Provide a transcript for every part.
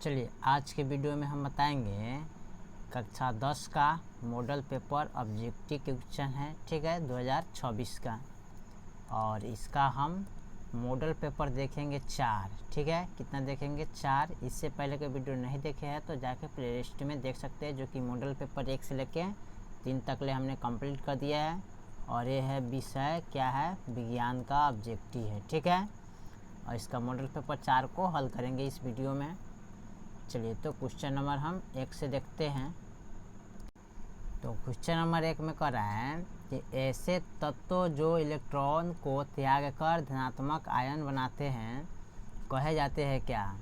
चलिए आज के वीडियो में हम बताएंगे कक्षा 10 का मॉडल पेपर ऑब्जेक्टिव क्वेश्चन है, ठीक है, 2024 का। और इसका हम मॉडल पेपर देखेंगे 4, ठीक है। कितना देखेंगे? 4। इससे पहले के वीडियो नहीं देखे हैं तो जाके प्लेलिस्ट में देख सकते हैं, जो कि मॉडल पेपर 1 से लेके 3 तक ले हमने कंप्लीट कर दिया है। और ये है विषय क्या है? विज्ञान का ऑब्जेक्टिव है, ठीक है। और इसका मॉडल पेपर 4 को हल करेंगे इस वीडियो में। चलिए तो क्वेश्चन नंबर हम 1 से देखते हैं। तो क्वेश्चन नंबर 1 में कह रहा है कि ऐसे तत्व जो इलेक्ट्रॉन को त्याग कर धनात्मक आयन बनाते हैं कहे जाते हैं क्या?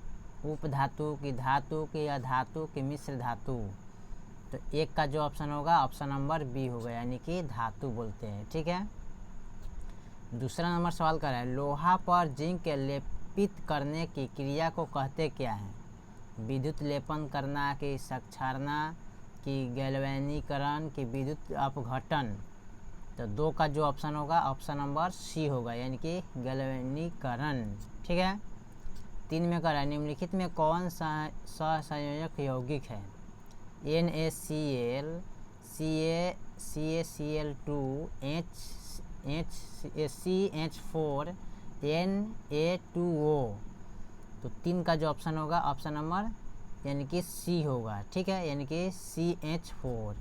उपधातु की, धातु की, अधातु की, मिश्र धातु। तो एक का जो ऑप्शन होगा ऑप्शन नंबर बी होगा, यानी कि धातु बोलते हैं, ठीक है। दूसरा नंबर सवाल कर रहा है लोहा पर जिंक लेपित करने की क्रिया को कहते क्या है? विद्युत लेपन करना, कि साक्षारना, कि गैल्वेनीकरण, कि विद्युत अपघटन। तो 2 का जो ऑप्शन होगा ऑप्शन नंबर सी होगा, यानी कि गैल्वेनीकरण, ठीक है। 3 में कह रहा है निम्नलिखित में कौन सा सहसंयोजक यौगिक है? NaCl, CaCl2, CH4, Na2O। तो 3 का जो ऑप्शन होगा ऑप्शन नंबर यानी कि सी होगा, ठीक है, यानी कि CH4।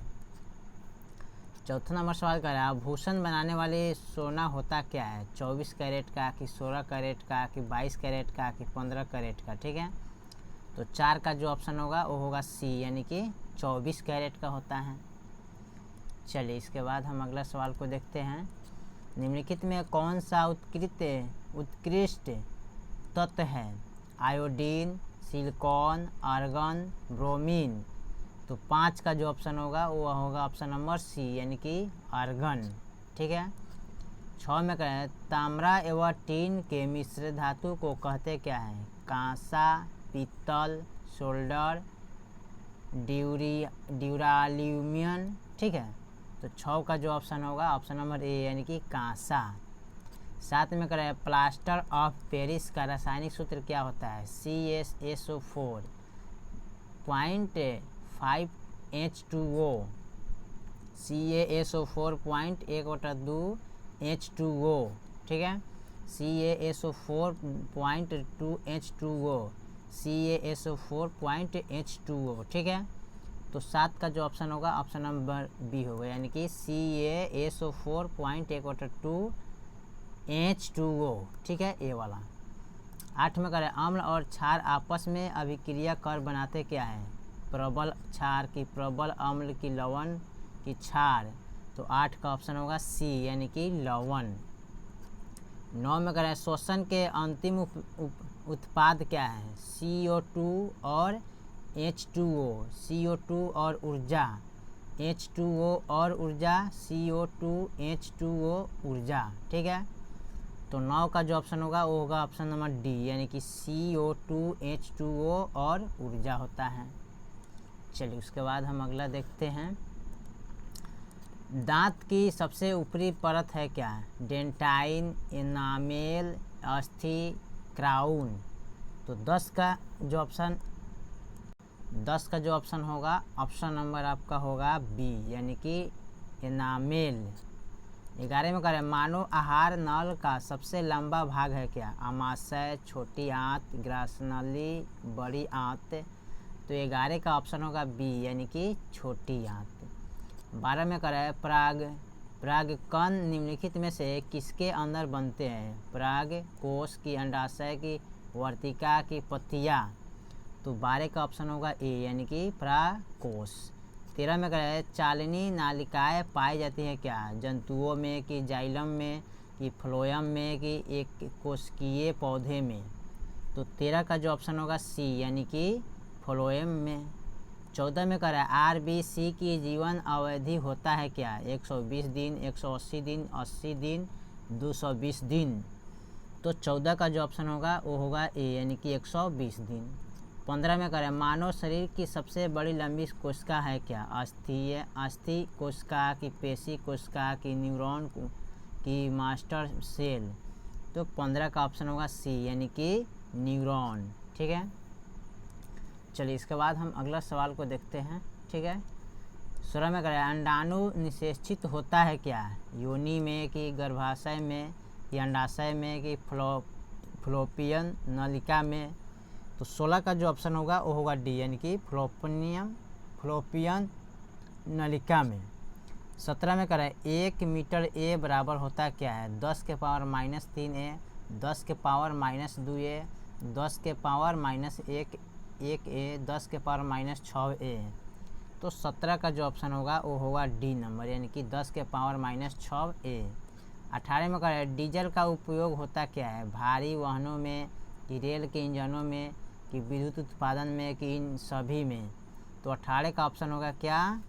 चौथा नंबर सवाल कर रहा है आभूषण बनाने वाले सोना होता क्या है? 24 कैरेट का, कि 16 कैरेट का, कि 22 कैरेट का, कि 15 कैरेट का, ठीक है। तो 4 का जो ऑप्शन होगा वो होगा सी, यानी कि 24 कैरेट का होता है। चलिए इसके बाद हम अगला सवाल को देखते हैं। निम्नलिखित में कौन सा उत्कृष्ट तत्व है? Iodine, silicon, argon, bromine. तो 5 का जो ऑप्शन होगा वो होगा ऑप्शन नंबर सी, यानी कि आर्गन, ठीक है। 6 में कहें ताम्रा एवं टीन के मिश्र धातु को कहते क्या है? कांसा, पीतल, सोल्डर, ड्यूराल्यूमियम, ठीक है। तो 6 का जो ऑप्शन होगा ऑप्शन नंबर ए, यानी कि कांसा। 7 में करें प्लास्टर ऑफ पेरिस का रासायनिक सूत्र क्या होता है? CaSO4.5H2O, CaSO4.1/2H2O, ठीक है। CaSO4.2H2O, CaSO4.H2O, ठीक है। तो 7 का जो ऑप्शन होगा ऑप्शन नंबर बी होगा, यानी कि CaSO4.1/2H2O, ठीक है, ए वाला। 8 में करें अम्ल और क्षार आपस में अभिक्रिया कर बनाते क्या है? प्रबल क्षार, की प्रबल अम्ल, की लवण, की क्षार। तो 8 का ऑप्शन होगा सी, यानी कि लवण। 9 में करें श्वसन के अंतिम उत्पाद क्या है? CO2 और H2O, CO2 और ऊर्जा, H2O और ऊर्जा, CO2 H2O ऊर्जा, ठीक है। तो 9 का जो ऑप्शन होगा वो होगा ऑप्शन नंबर डी, यानी कि CO2 H2O और ऊर्जा होता है। चलिए उसके बाद हम अगला देखते हैं। दांत की सबसे ऊपरी परत है क्या? डेंटाइन, एनामेल, अस्थि, क्राउन। तो 10 का जो ऑप्शन होगा ऑप्शन नंबर आपका होगा बी, यानी कि एनामेल। 11 में करें मानव आहार नल का सबसे लंबा भाग है क्या? आमाशय, छोटी आंत, ग्रासनली, बड़ी आंत। तो 11 का ऑप्शन होगा बी, यानी कि छोटी आंत। 12 में करें परागकण निम्नलिखित में से किसके अंदर बनते हैं? पराग कोश, की अंडाशय, की वर्तिका, की पत्तियां। तो 12 का ऑप्शन होगा ए, यानी कि परागकोश। 13 में करें चालनी नालिकाएं पाई जाती हैं क्या? जंतुओं में, कि जाइलम में, कि फ्लोएम में, कि एक कोशिकीय पौधे में। तो 13 का जो ऑप्शन होगा सी, यानी कि फ्लोएम में। 14 में करें RBC की जीवन अवधि होता है क्या? 120 दिन, 180 दिन, 80 दिन, 220 दिन। तो 14 का जो ऑप्शन होगा वो होगा ए, यानी कि 120 दिन। 15 में करें मानव शरीर की सबसे बड़ी लंबी कोशिका है क्या? अस्थि कोशिका, की पेशी कोशिका, की न्यूरॉन, की मास्टर सेल। तो 15 का ऑप्शन होगा सी, यानी कि न्यूरॉन, ठीक है। चलिए इसके बाद हम अगला सवाल को देखते हैं। ठीक है, 16 में करें, अंडाणु निषेचित होता है क्या? योनि में कि गर्भाशय में कि अंडाशय में कि फ्लोपियन नलिका में? तो 16 का जो ऑप्शन होगा वो होगा डी, यानी कि फ्लोपियन नलिका में। 17 में करें, 1 मीटर ए बराबर होता क्या है? 10 के पावर माइनस 3a, 10 के पावर माइनस 2a, 10 के पावर माइनस 1a, 10 के पावर माइनस 6a। तो 17 का जो ऑप्शन होगा वो होगा डी नंबर, यानी कि 10 के पावर माइनस 6a। 18 में करें, डीजल का उपयोग होता क्या है? भारी वाहनों में कि रेल के इंजनों में कि विद्युत उत्पादन में कि इन सभी में? तो 18 का ऑप्शन होगा क्या?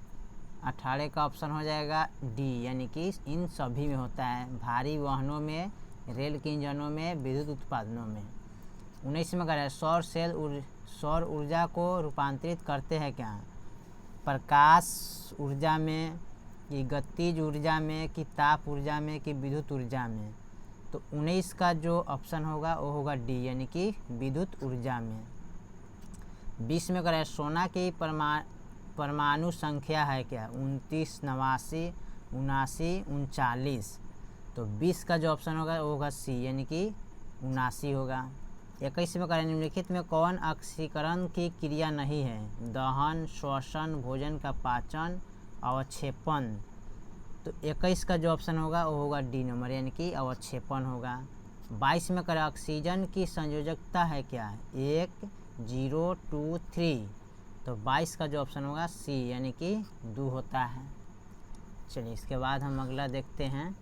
18 का ऑप्शन हो जाएगा डी, यानी कि इन सभी में होता है, भारी वाहनों में, रेल के इंजनों में, विद्युत उत्पादनों में। 19 में करें, सौर ऊर्जा को रूपांतरित करते हैं क्या? प्रकाश ऊर्जा में कि गतिज ऊर्जा में कि ताप ऊर्जा में कि विद्युत ऊर्जा में? तो 19 का जो ऑप्शन होगा वो होगा डी, यानी कि विद्युत ऊर्जा में। 20 में करें, सोना की परमाणु संख्या है क्या? 29, 89, 79, 39। तो 20 का जो ऑप्शन होगा वो होगा सी, यानी कि 79 होगा। 21 में करें, निम्नलिखित में कौन ऑक्सीकरण की क्रिया नहीं है? दहन, श्वसन, भोजन का पाचन, अवक्षेपण। तो 21 का जो ऑप्शन होगा वो होगा डी नंबर, यानी कि अवक्षेपण होगा। 22 में करें, ऑक्सीजन की संयोजकता है क्या? 1, 0, 2, 3। तो 22 का जो ऑप्शन होगा सी, यानी कि 2 होता है। चलिए इसके बाद हम अगला देखते हैं।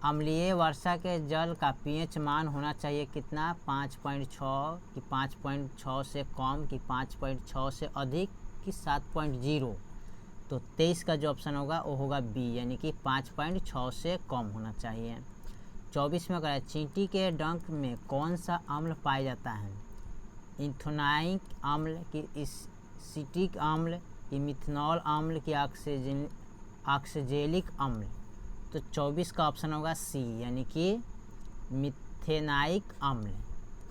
अम्लीय वर्षा के जल का पीएच मान होना चाहिए कितना? 5.6 कि 5.6 से कम कि 5.6 से अधिक कि 7.0? तो 23 का जो ऑप्शन होगा वो होगा बी, यानी कि 5.6 से कम होना चाहिए। 24 में करें, चींटी के डंक में कौन सा अम्ल पाया जाता है? इथेनॉइक अम्ल कि एसिटिक अम्ल कि मिथनॉल अम्ल कि ऑक्सैलिक अम्ल? तो 24 का ऑप्शन होगा सी, यानी कि मिथेनाइक अम्ल।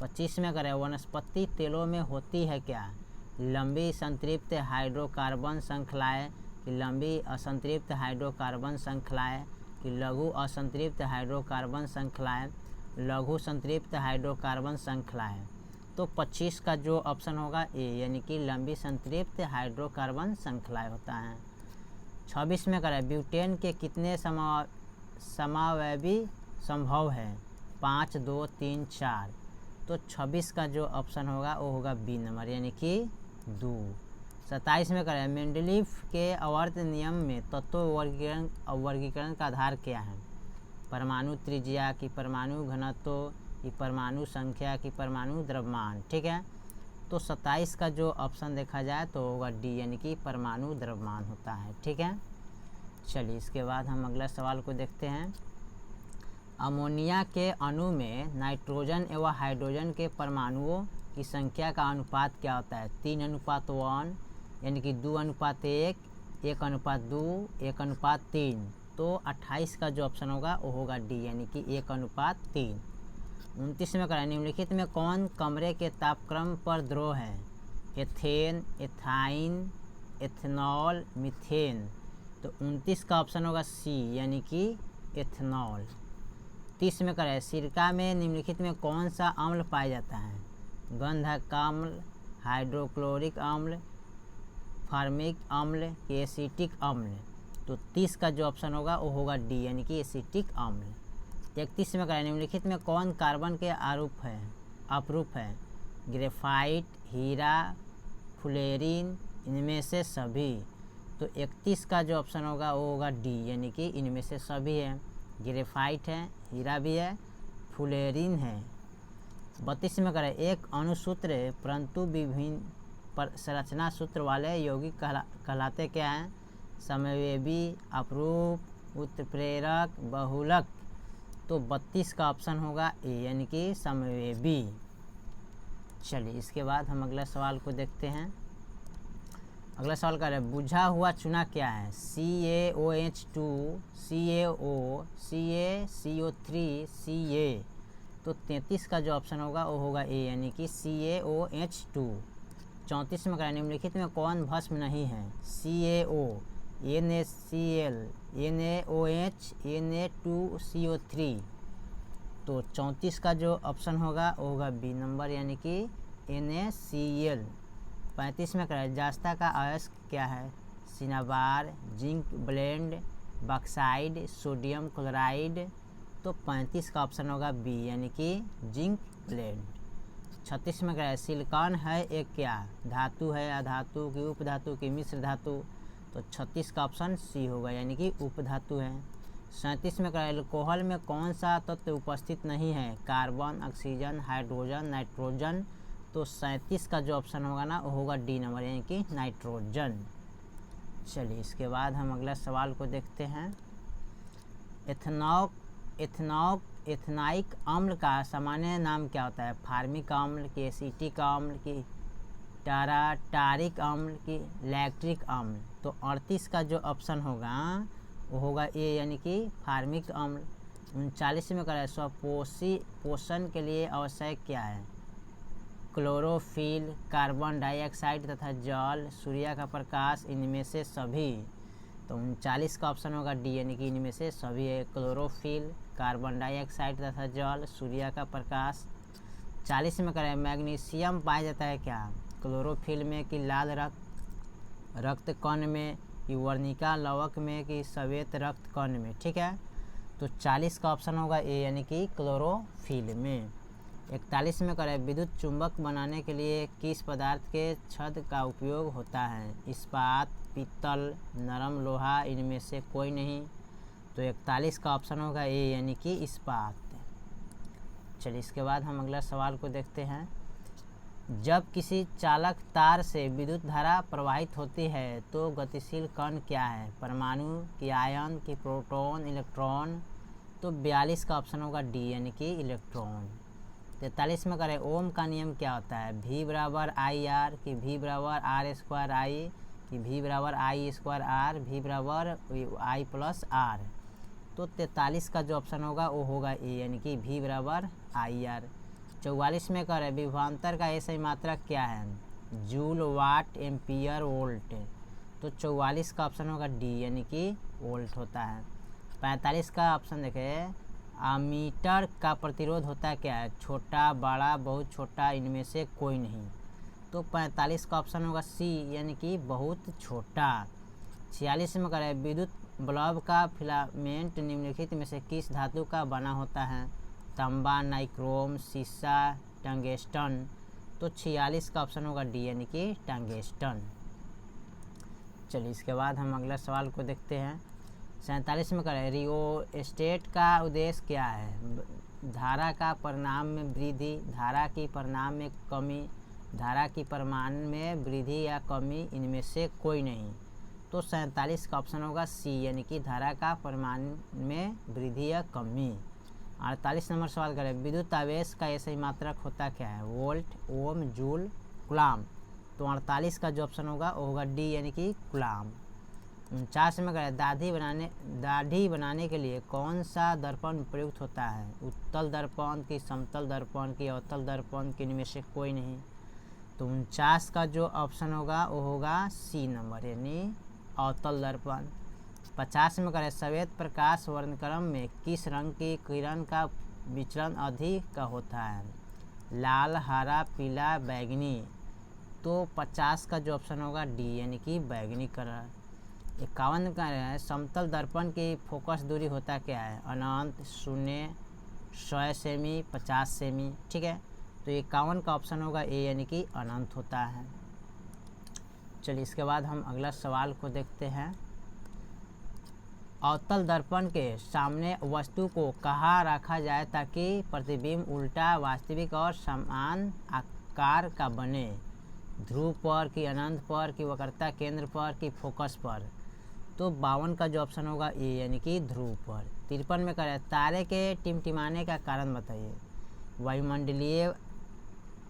25 में करें, वनस्पति तेलों में होती है क्या? लंबी संतृप्त हाइड्रोकार्बन श्रृंखलाएं कि लंबी असंतृप्त हाइड्रोकार्बन श्रृंखलाएं कि लघु असंतृप्त हाइड्रोकार्बन श्रृंखलाएं, लघु संतृप्त हाइड्रोकार्बन श्रृंखलाएं? तो 25 का जो ऑप्शन होगा ए, यानी कि लंबी संतृप्त हाइड्रोकार्बन श्रृंखलाएं होता है। 26 में करें, ब्यूटेन के कितने समावयवी संभव है? 5, 2, 3, 4। तो 26 का जो ऑप्शन होगा वो होगा बी नंबर, यानी कि 2। 27 में करें, मेंडलीफ के आवर्त नियम में तत्व वर्गीकरण का आधार क्या है? परमाणु त्रिज्या की परमाणु घनत्व की परमाणु संख्या की परमाणु द्रव्यमान? ठीक है, तो 27 का जो ऑप्शन देखा जाए तो होगा डी, यानी कि परमाणु द्रव्यमान होता है। ठीक है, चलिए इसके बाद हम अगला सवाल को देखते हैं। अमोनिया के अणु में नाइट्रोजन एवं हाइड्रोजन के परमाणुओं की संख्या का अनुपात क्या होता है? 3:1, यानी कि 2:1, 1:2, 1:3। तो 28 का जो ऑप्शन होगा वो होगा डी, यानी कि 1:3। 29 में करें, निम्नलिखित में कौन कमरे के तापक्रम पर द्रव है? Ethane, ethyne, ethanol, methane? तो 29 का ऑप्शन होगा सी, यानी कि एथेनॉल। 30 में करें, सिरका में निम्नलिखित में कौन सा अम्ल पाया जाता है? गंधक अम्ल, हाइड्रोक्लोरिक अम्ल, फार्मिक अम्ल, एसिटिक अम्ल? तो 30 का जो ऑप्शन होगा वो होगा डी, यानी कि एसिटिक अम्ल। 31 में करें, निम्नलिखित में कौन कार्बन के अपरूप है? ग्रेफाइट, हीरा, फ्लोरीन, इनमें से सभी? तो 31 का जो ऑप्शन होगा वो होगा डी, यानी कि इनमें से सभी है। ग्रेफाइट है, हीरा भी है, फ्लोरीन है। 32 में करें, एक अणुसूत्र परंतु विभिन्न संरचना सूत्र वाले यौगिक कहलाते क्या हैं? समवेवी, अपरूप, उत्प्रेरक, बहुलक? तो 32 का ऑप्शन होगा ए, यानी कि समवेवी। चलिए इसके बाद हम अगला सवाल को देखते हैं। अगला सवाल कर रहे हैं, बुझा हुआ चूना क्या है? CaOH2, CaO, CaCO3, Ca? तो 33 का जो ऑप्शन होगा वो होगा ए, यानी कि CaOH2। 34 में करें निम्नलिखित में कौन भस्म नहीं है? CaO, NaCl, NaOH, Na2CO3। तो 34 का जो ऑप्शन होगा वो होगा बी नंबर यानी कि NaCl। 35 में करें जास्ता का अयस्क क्या है? Cinnabar, zinc blende, bauxite, sodium chloride. तो 35 का ऑप्शन होगा बी यानी कि जिंक ब्लेंड। 36 में करें सिलिकॉन है एक क्या? धातु है, अधातु की, उपधातु की, मिश्र धातु। तो 36 का ऑप्शन सी होगा यानी कि उपधातु है। 37 में करें अल्कोहल में कौन सा तत्व उपस्थित नहीं है? Carbon, oxygen, hydrogen, nitrogen. तो 37 का जो ऑप्शन होगा ना वो होगा डी नंबर यानी कि नाइट्रोजन। चलिए इसके बाद हम अगला सवाल को देखते हैं। एथनाइक अम्ल का सामान्य नाम क्या होता है? फार्मिक अम्ल, की एसिटिक अम्ल, की टारिक अम्ल, की लैक्टिक अम्ल। तो 38 का जो ऑप्शन होगा वो होगा ए यानी कि फार्मिक अम्ल। 39 में करें पोषण के लिए आवश्यक क्या है? क्लोरोफिल, कार्बन डाइऑक्साइड तथा जल, सूर्य का प्रकाश, इनमें से सभी। तो 39 का ऑप्शन होगा डी यानी कि इनमें से सभी है। क्लोरोफिल, कार्बन डाइऑक्साइड तथा जल, सूर्य का प्रकाश। 40 में करें मैग्नीशियम पाया जाता है क्या? क्लोरोफिल में, कि लाल रक्त कण में, कि वर्णिका लवक में, कि श्वेत रक्त कण में। ठीक है, तो 40 का ऑप्शन होगा ए यानी कि क्लोरोफिल में। 41 में करें विद्युत चुंबक बनाने के लिए किस पदार्थ के छद का उपयोग होता है? इस्पात, पीतल, नरम लोहा, इनमें से कोई नहीं। तो 41 का ऑप्शन होगा ए यानी कि इस्पात। चलिए इसके बाद हम अगला सवाल को देखते हैं। जब किसी चालक तार से विद्युत धारा प्रवाहित होती है तो गतिशील कण क्या है? परमाणु, की आयन, की प्रोटॉन, इलेक्ट्रॉन। तो 42 का ऑप्शन होगा डी यानी कि इलेक्ट्रॉन। 43 में करें ओम का नियम क्या होता है? V बराबर IR, कि V बराबर R²I, कि V बराबर I²R, V बराबर I प्लस R। तो 43 का जो ऑप्शन होगा वो होगा ए यानी कि V बराबर IR। 44 में करें विभवांतर का ऐसा मात्रक क्या है? जूल, वाट, एम्पियर, वोल्ट। तो 44 का ऑप्शन होगा डी यानी कि वोल्ट होता है। 45 का ऑप्शन देखें मीटर का प्रतिरोध होता है क्या है? छोटा, बड़ा, बहुत छोटा, इनमें से कोई नहीं। तो 45 का ऑप्शन होगा सी यानी कि बहुत छोटा। 46 में करें विद्युत बल्ब का फिलामेंट निम्नलिखित में से किस धातु का बना होता है? तांबा, नाइक्रोम, सीसा, टंगस्टन। तो 46 का ऑप्शन होगा डी यानी कि टंगस्टन। चलिए इसके बाद हम अगला सवाल को देखते हैं। 47 में करें रियोस्टेट का उद्देश्य क्या है? धारा का परिमाण में वृद्धि, धारा की परिमाण में कमी, धारा की परिमाण में वृद्धि या कमी, इनमें से कोई नहीं। तो 47 का ऑप्शन होगा सी यानी कि धारा का परिमाण में वृद्धि या कमी। 48 नंबर सवाल करें विद्युत आवेश का ऐसा ही मात्रक होता क्या है? वोल्ट, ओम, जूल, कूलाम। तो 48 का जो ऑप्शन होगा वो होगा डी यानी कि कूलाम। 49 में करें दाढ़ी बनाने के लिए कौन सा दर्पण प्रयुक्त होता है? उत्तल दर्पण, की समतल दर्पण, की अवतल दर्पण, की इनमें से कोई नहीं। तो 49 का जो ऑप्शन होगा वो होगा सी नंबर यानी अवतल दर्पण। 50 में करें श्वेत प्रकाश वर्णक्रम में किस रंग की किरण का विचलन अधिक का होता है? लाल, हरा, पीला, बैगनी। तो 50 का जो ऑप्शन होगा डी यानी कि बैगनी कलर। 51 का है समतल दर्पण की फोकस दूरी होता क्या है? अनंत, शून्य, 100 सेमी, 50 सेमी। ठीक है, तो 51 का ऑप्शन होगा ए यानी कि अनंत होता है। चलिए इसके बाद हम अगला सवाल को देखते हैं। अवतल दर्पण के सामने वस्तु को कहाँ रखा जाए ताकि प्रतिबिंब उल्टा, वास्तविक और समान आकार का बने? ध्रुव पर, कि अनंत पर, कि वक्रता केंद्र पर, कि फोकस पर। तो 52 का जो ऑप्शन होगा ए यानी कि ध्रुव पर। 53 में करें तारे के टिमटिमाने का कारण बताइए? वायुमंडलीय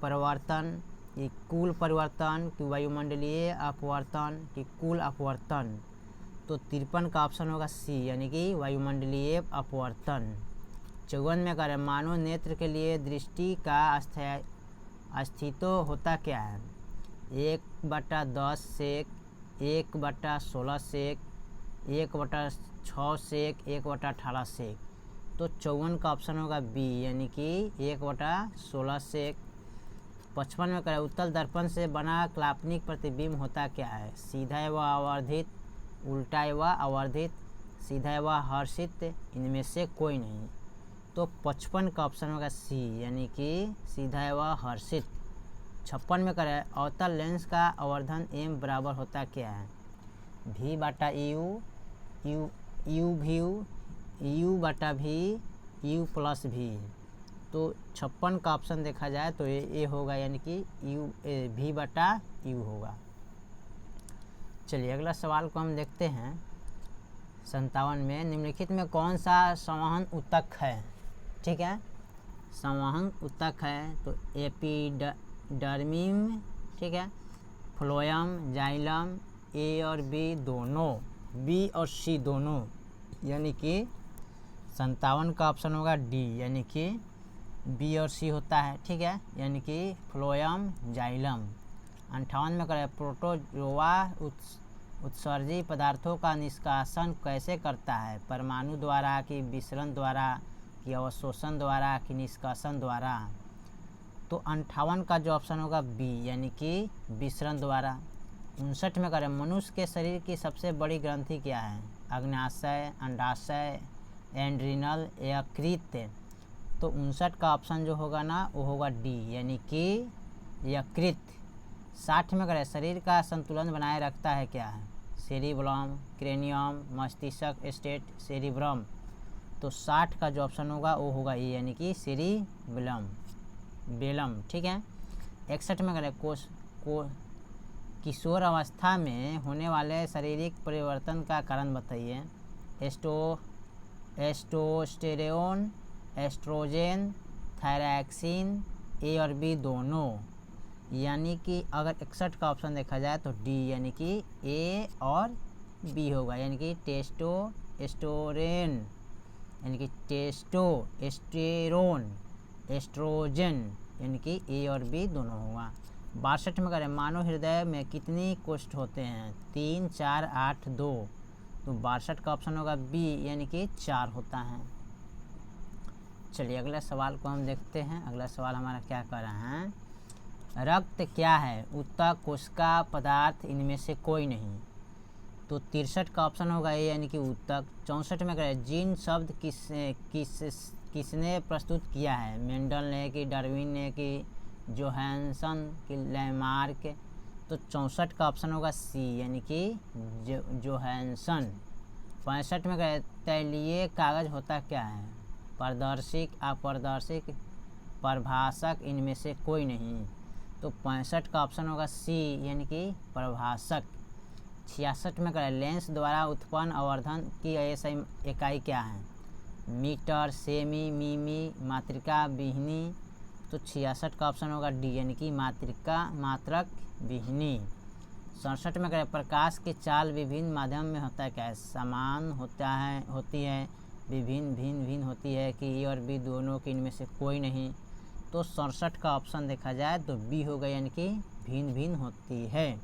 परिवर्तन, कि कुल परिवर्तन, कि वायुमंडलीय अपवर्तन, कि कुल अपवर्तन। तो 53 का ऑप्शन होगा सी यानी कि वायुमंडलीय अपवर्तन। 54 में करें मानव नेत्र के लिए दृष्टि का अस्तित्व होता क्या है? 1/10 सेक, 1/16 सेक, 1/6 सेक, 1/18 सेक। तो 54 का ऑप्शन होगा बी, यानी कि 1/16 सेक। 55 में करें उत्तल दर्पण से बना काल्पनिक प्रतिबिंब होता क्या है? सीधा व आवर्धित, उल्टा व आवर्धित, सीधा व हर्षित, इनमें से कोई नहीं। तो 55 का ऑप्शन होगा सी, यानी कि सीधा व हर्षित। 56 में करें अवतल लेंस का आवर्धन m बराबर होता क्या है? v/u, u/v, u+v। तो 56 का ऑप्शन देखा जाए तो ये होगा, यानी कि v/u होगा। चलिए अगला सवाल को हम देखते हैं। 57 में निम्नलिखित में कौन सा संवहन ऊतक है? ठीक है, संवहन ऊतक है तो एपिडर्मिस, ठीक है, फ्लोएम, जाइलम, ए और बी दोनों, बी और सी दोनों, यानी कि 57 का ऑप्शन होगा डी, यानी कि बी और सी होता है। ठीक है, यानी कि फ्लोएम, जाइलम। 58 में करें प्रोटोजोआ उत्सर्जी पदार्थों का निष्कासन कैसे करता है? परमाणु द्वारा कि विसरण द्वारा कि अवशोषण द्वारा कि निष्कासन द्वारा? तो 58 का जो ऑप्शन होगा बी, यानी कि विसरण द्वारा। 59 में करें मनुष्य के शरीर की सबसे बड़ी ग्रंथि क्या है? अग्न्याशय, अंडाशय, एड्रिनल, यकृत। तो 59 का ऑप्शन जो होगा ना वो होगा डी, यानी कि यकृत। 60 में करें शरीर का संतुलन बनाए रखता है क्या है? सेरिब्रम, क्रेनियम, मस्तिष्क, स्टेट, सेरिब्रम। तो 60 का जो ऑप्शन होगा वो होगा ए, यानी कि सेरिबेलम, बेलम। ठीक है। 61 में करें किशोर अवस्था में होने वाले शारीरिक परिवर्तन का कारण बताइए। एस्टोस्टेरोन, एस्ट्रोजन, थायरॉक्सिन, ए और बी दोनों, यानी कि अगर 61 का ऑप्शन देखा जाए तो डी, यानी कि ए और बी होगा, यानी कि टेस्टोस्टेरोन, यानी कि टेस्टोस्टेरोन, एस्ट्रोजन, यानी कि ए और बी दोनों होगा। 62 में करें मानव हृदय में कितनी कोष्ठ होते हैं? 3, 4, 8, 2। तो 62 का ऑप्शन होगा बी, यानी कि 4 होता है। चलिए अगला सवाल को हम देखते हैं। अगला सवाल हमारा क्या कर रहा है? रक्त क्या है? ऊतक, कोशिका, पदार्थ, इनमें से कोई नहीं। तो 63 का ऑप्शन होगा ए, यानी कि ऊतक। 64 में करें जीन शब्द किसने प्रस्तुत किया है? मेंडल ने कि डार्विन ने कि जोहानसन कि लैमार्क? तो 64 का ऑप्शन होगा सी, यानी कि जोहानसन। 65 में करें तैलीय कागज होता क्या है? पारदर्शिक, अपारदर्शिक, प्रभाषक, इनमें से कोई नहीं। तो 65 का ऑप्शन होगा सी, यानी कि प्रभाषक। 66 में करें लेंस द्वारा उत्पन्न आवर्धन की ऐसा इकाई क्या है? मीटर, सेमी, मिमी, मात्रिका, विहीनी। तो 66 का ऑप्शन होगा डी, यानी कि मात्रक विहीनी। 67 में करें प्रकाश की चाल विभिन्न माध्यम में होता है क्या है? समान होती है, विभिन्न भिन्न होती है कि ए और बी दोनों की, इनमें से कोई नहीं। तो 67 का ऑप्शन देखा जाए तो बी होगा, यानी कि भिन्न होती है।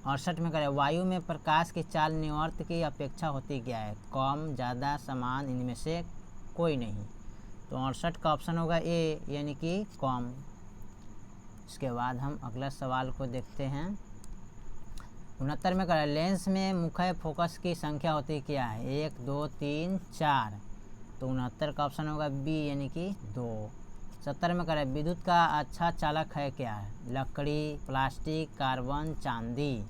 68 में करें वायु में प्रकाश की चाल निवर्त की अपेक्षा होती क्या है? कम, ज़्यादा, समान, इनमें से कोई नहीं। तो 68 का ऑप्शन होगा ए, यानी कि कम। इसके बाद हम अगला सवाल को देखते हैं। 69 में करें लेंस में मुख्य फोकस की संख्या होती क्या है? 1, 2, 3, 4। तो 69 का ऑप्शन होगा बी, यानी कि 2। 70 में करें विद्युत का अच्छा चालक है क्या है? लकड़ी, प्लास्टिक, कार्बन, चांदी।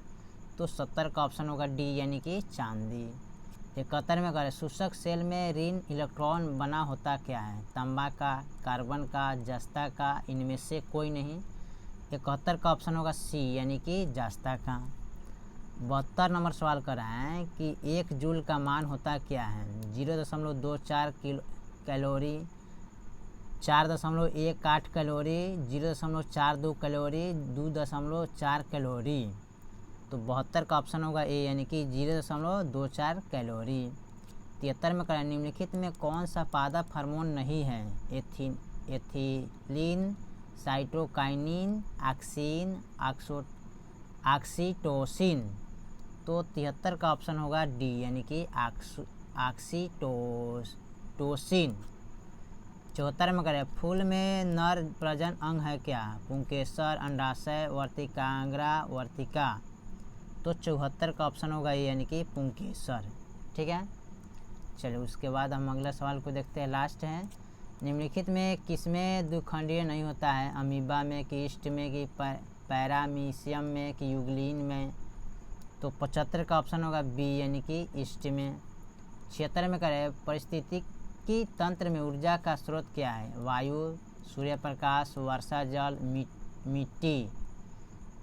तो 70 का ऑप्शन होगा डी, यानी कि चांदी। 71 में करें शुष्क सेल में ऋण इलेक्ट्रॉन बना होता क्या है? तांबा का, कार्बन का, जस्ता का, इनमें से कोई नहीं। 71 का ऑप्शन होगा सी, यानी कि जस्ता का। 72 नंबर सवाल कर रहे हैं कि 1 जूल का मान होता क्या है? 0.24 कैलोरी, 4.18 कैलोरी, 0.42 कैलोरी, 2.4 कैलोरी। तो 72 का ऑप्शन होगा ए, यानी कि 0.24 कैलोरी। 73 में करें निम्नलिखित में कौन सा पादप हार्मोन नहीं है? Ethylene, cytokinin, auxin, oxytocin. तो 73 का ऑप्शन होगा डी, यानी कि ऑक्सीटोसिन। 74 में करें, फूल में नर प्रजनन अंग है क्या? पुंकेसर, अंडाशय, वर्तिकाग्रा, वर्तिका। तो 74 का ऑप्शन होगा ये, यानी कि पुंकेसर। ठीक है, चलिए उसके बाद हम अगला सवाल को देखते हैं, लास्ट है। निम्नलिखित में किसमें द्विखंडीय नहीं होता है? अमीबा में, कि ईस्ट में, कि पैरामीशियम में, कि यूग्लिन में। तो 75 का ऑप्शन होगा बी, यानी कि ईस्ट में। 76 में करें, पारिस्थितिकी तंत्र में ऊर्जा का स्रोत क्या है? वायु, सूर्य प्रकाश, वर्षा जल, मिट्टी।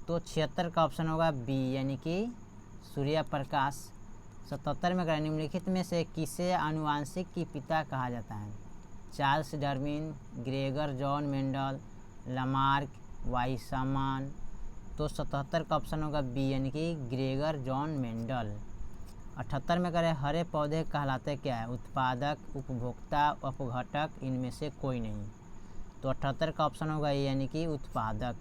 तो 76 का ऑप्शन होगा बी, यानी कि सूर्य प्रकाश। 77 में करें, निम्नलिखित में से किसे आनुवांशिक की पिता कहा जाता है? Charles Darwin, Gregor John Mendel, Lamarck, Weismann. तो 77 का ऑप्शन होगा बी, यानी कि ग्रेगर जॉन मेंडल। 78 में करें, हरे पौधे कहलाते क्या है? उत्पादक, उपभोक्ता, अपघटक, इनमें से कोई नहीं। तो 78 का ऑप्शन होगा ये, यानी कि उत्पादक।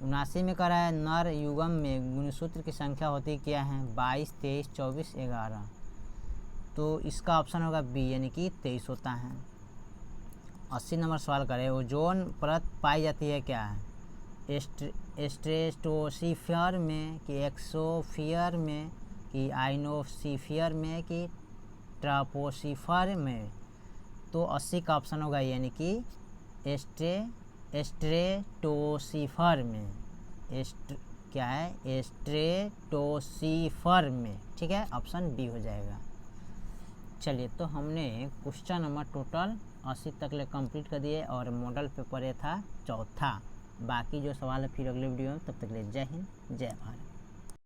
79 में करा है, नर युगम में गुणसूत्र की संख्या होती क्या है? 22, 23, 24, 11। तो इसका ऑप्शन होगा बी, यानी कि 23 होता है। 80 नंबर सवाल करें, ओजोन परत पाई जाती है क्या है? स्ट्रेटोस्फीयर में, कि एक्सोस्फीयर में, कि आइनोस्फीयर में, कि ट्रोपोस्फीयर में। तो 80 का ऑप्शन होगा यानी कि स्ट्रेटोस्फीयर में। क्या है? स्ट्रेटोस्फीयर में। ठीक है, ऑप्शन बी हो जाएगा। चलिए, तो हमने क्वेश्चन नंबर टोटल 80 तक ले कंप्लीट कर दिए और मॉडल पेपर ये था चौथा। बाकी जो सवाल है फिर अगले वीडियो में, तब तक ले जय हिंद, जय भारत।